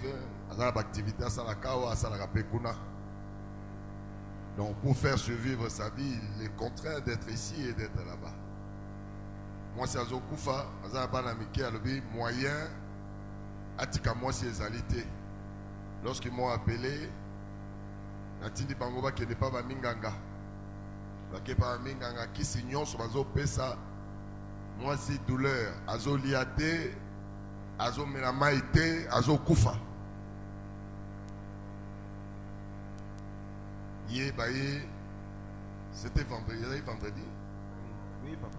Il a l'activité à Salakawa, à Salarapekuna. Donc, pour faire survivre sa vie, il est contraint d'être ici et d'être là-bas. Moi, c'est Azokoufa, Azabanamike, le moyen, Atika, moi, c'est Zalité. Lorsqu'ils m'ont appelé, Natindi Bangoba qui n'est pas Minganga. bakepa minganga kisi nyonso bazopesa mwasi douleur azolia te azomela mai te azokufa ye baye c'était vendredi. Oui, papa.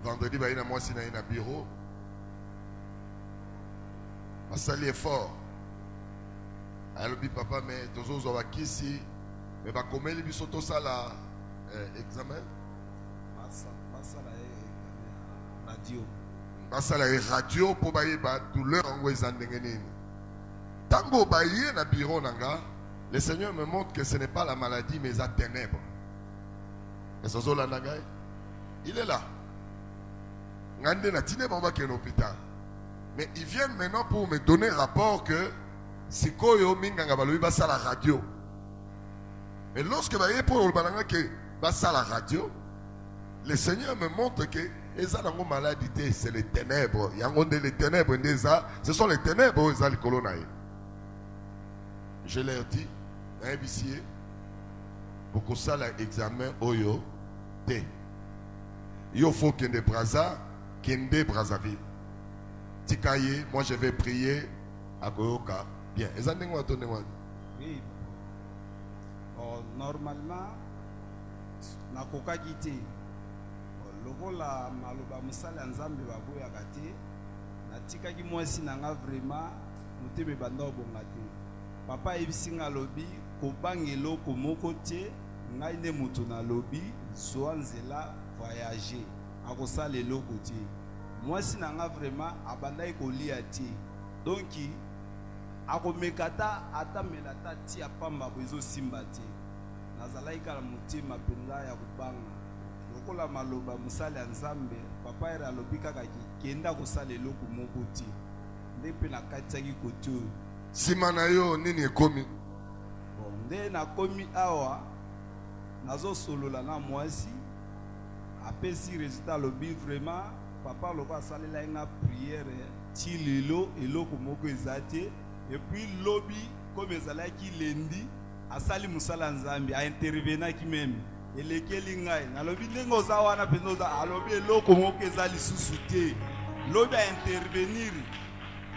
Vendredi baye na mwasi na ye na bureau basali effort alobi papa mais tozozwa bakisi mais bakomeli biso tosala examen Radio. basala radio po bayeba douleur yango eza ndenge nini. Tango baye na bureau nanga, le Seigneur me montre que ce n'est pas la maladie mais la ténèbre. Et ce zola nanga, il est là. Ngande na tine bamba qui est l'hôpital. Mais ils viennent maintenant pour me donner rapport que sikoyo minganga balobi basala radio. Mais lorsque baye pour le bananga que basala radio, le Seigneur me montre que les maladies, c'est les ténèbres. Il y a les ténèbres, ce sont les ténèbres les colonnes. Je leur dis, pour que ça l'examen oyo te. Il faut qu'il y ait des Brazza, qu'il y ait des Brazzaville. Tikaye, moi je vais prier à Goyoka. Bien. Oui. Normalement, na koka kiti. Lokola maloba musala nzambe baboyaka te natikaki mwasi nanga vraiment motema banda obonga te papa ebisinga lobi kobanga eloko moko te ngai nde moto na lobi zwa nzela voyager akosala eloko te mwasi nanga vraiment abandaki kolia te donc akomekata atamela ta tia pamba boezosimba te nazalaki kala motema mpenza ya kobanga lokola maloba musala nzambe papa era lobi kaka kenda kosala eloko moko te nde mpe nakatiaki kote oyo nsima na yo nini ekomi nde nakomi awa nazosolola na mwasi apesi résultat alobi vraiment papa loko asalelaki nga priere ti lelo eloko moko eza te epuis lobi komi ezalaki lendi asali musala nzambe aintervenaki meme elekeli ngai nalobi ndenge oza wana mpenza oza alobi eloko moko eza lisusu te lobi aintervenir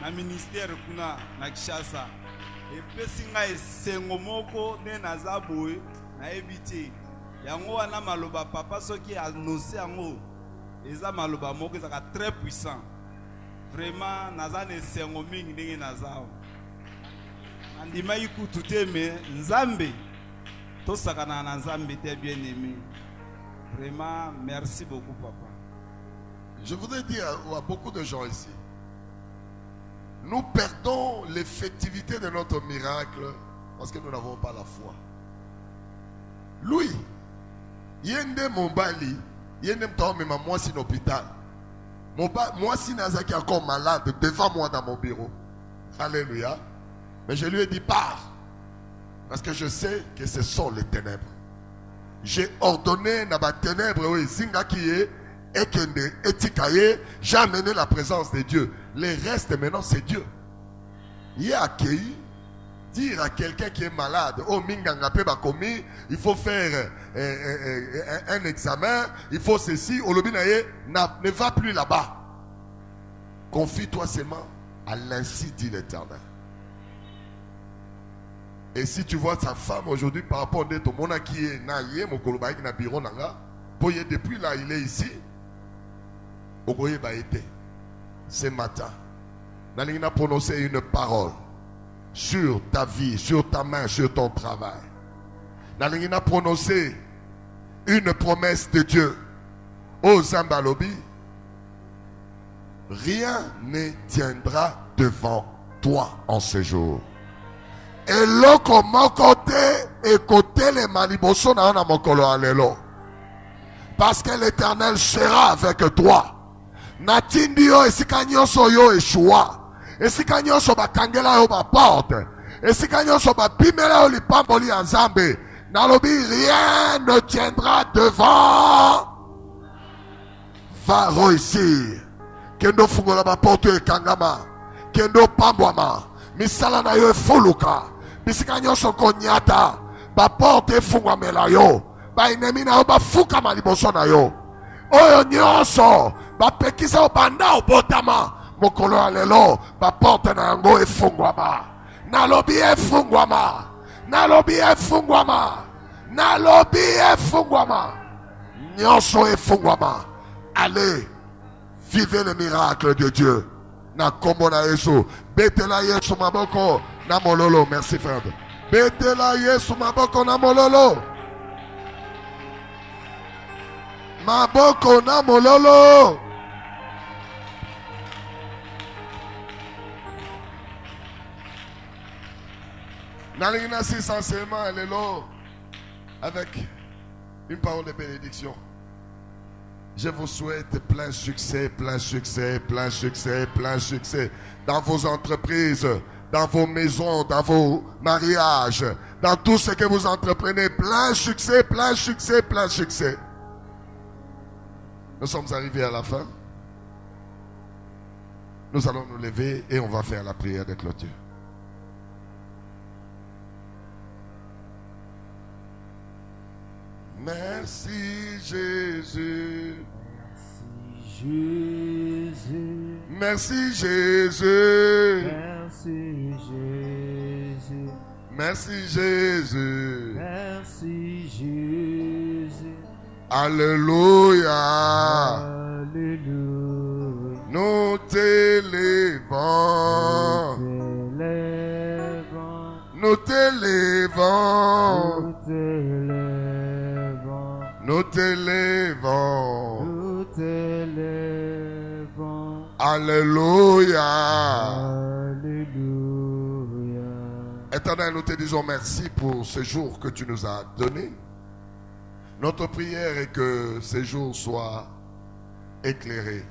na ministère kuna na Kinshasa epesi ngai esengo moko nde naza boye nayebi te yango wana maloba papa soki anonse yango eza maloba moko ezaka très puissant vraiment naza na esengo mingi ndenge naza andimaki kutu te me nzambe tosakana na nzambe te bien aimé. Vraiment merci beaucoup papa. Je voudrais dire à beaucoup de gens ici, nous perdons l'effectivité de notre miracle parce que nous n'avons pas la foi. Lui, yende mombali, yende mtaome ma moi si l'hôpital. Moi si Nazaki est encore malade devant moi dans mon bureau. Alléluia. Mais je lui ai dit pars. Parce que je sais que ce sont les ténèbres. J'ai ordonné dans les ténèbres, j'ai amené la présence de Dieu. Les restes maintenant c'est Dieu. Il a accueilli, dire à quelqu'un qui est malade, oh il faut faire un examen, il faut ceci, ne va plus là-bas. Confie-toi seulement à l'ainsi dit l'Éternel. Et si tu vois sa femme aujourd'hui par rapport à ton mona qui est naïe, mon kolobaïk na bureau nanga, pour depuis là il est ici, ogoye ba été. Ce matin, Nalina a prononcé une parole sur ta vie, sur ta main, sur ton travail. Nalina a prononcé une promesse de Dieu. Au Zambalobi, rien ne tiendra devant toi en ce jour. Et l'autre mon côté et côté les maliboso na mon mokolo alelo. Parce que l'Éternel sera avec toi. Natindio esikanyo soyo eshua. Esikanyo so bakangela yo ba porte. Esikanyo so ba bimela yo lipamboli anzambe. Nalobi rien ne tiendra devant. Va réussir. Kendo fungola ba porte e kangama. Kendo pambwama. Misala na yo fuluka. Bisika nyonso konyata ba porte fungwamela yo bainemi na yo bafukama liboso na yo. Oyo nyonso bapekisa yo banda obotama mokolo ya lelo baporte na yango efungwama. Nalobi efungwama. Nalobi efungwama. Nalobi efungwama. Nyonso efungwama. Allez, vivez le miracle de Dieu. Na kombo na Yesu. Betela Yesu maboko na mololo. Merci frère. Betela Yesu maboko na mololo. Maboko na mololo. Nalina si sincèrement elle est là avec une parole de bénédiction. Je vous souhaite plein succès, plein succès, plein succès, plein succès dans vos entreprises, dans vos maisons, dans vos mariages, dans tout ce que vous entreprenez. Plein succès, plein succès, plein succès. Nous sommes arrivés à la fin. Nous allons nous lever et on va faire la prière de clôture. Merci Jésus. Merci Jésus. Merci Jésus. Merci Jésus. Merci Jésus. Alléluia. Alléluia. Nous t'élevons. Nous t'élevons. Nous t'élevons. Nous t'élevons. Nous t'élevons. Alléluia. Alléluia. Éternel, nous te disons merci pour ce jour que tu nous as donné. Notre prière est que ce jour soit éclairé.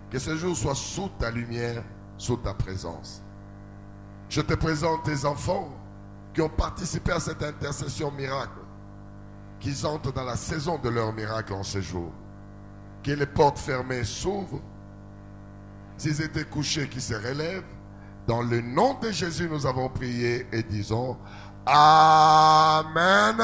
Que ce jour soit sous ta lumière, sous ta présence. Je te présente tes enfants qui ont participé à cette intercession miracle. Qu'ils entrent dans la saison de leur miracle en ce jour. Que les portes fermées s'ouvrent. S'ils étaient couchés, qu'ils se relèvent. Dans le nom de Jésus, nous avons prié et disons Amen.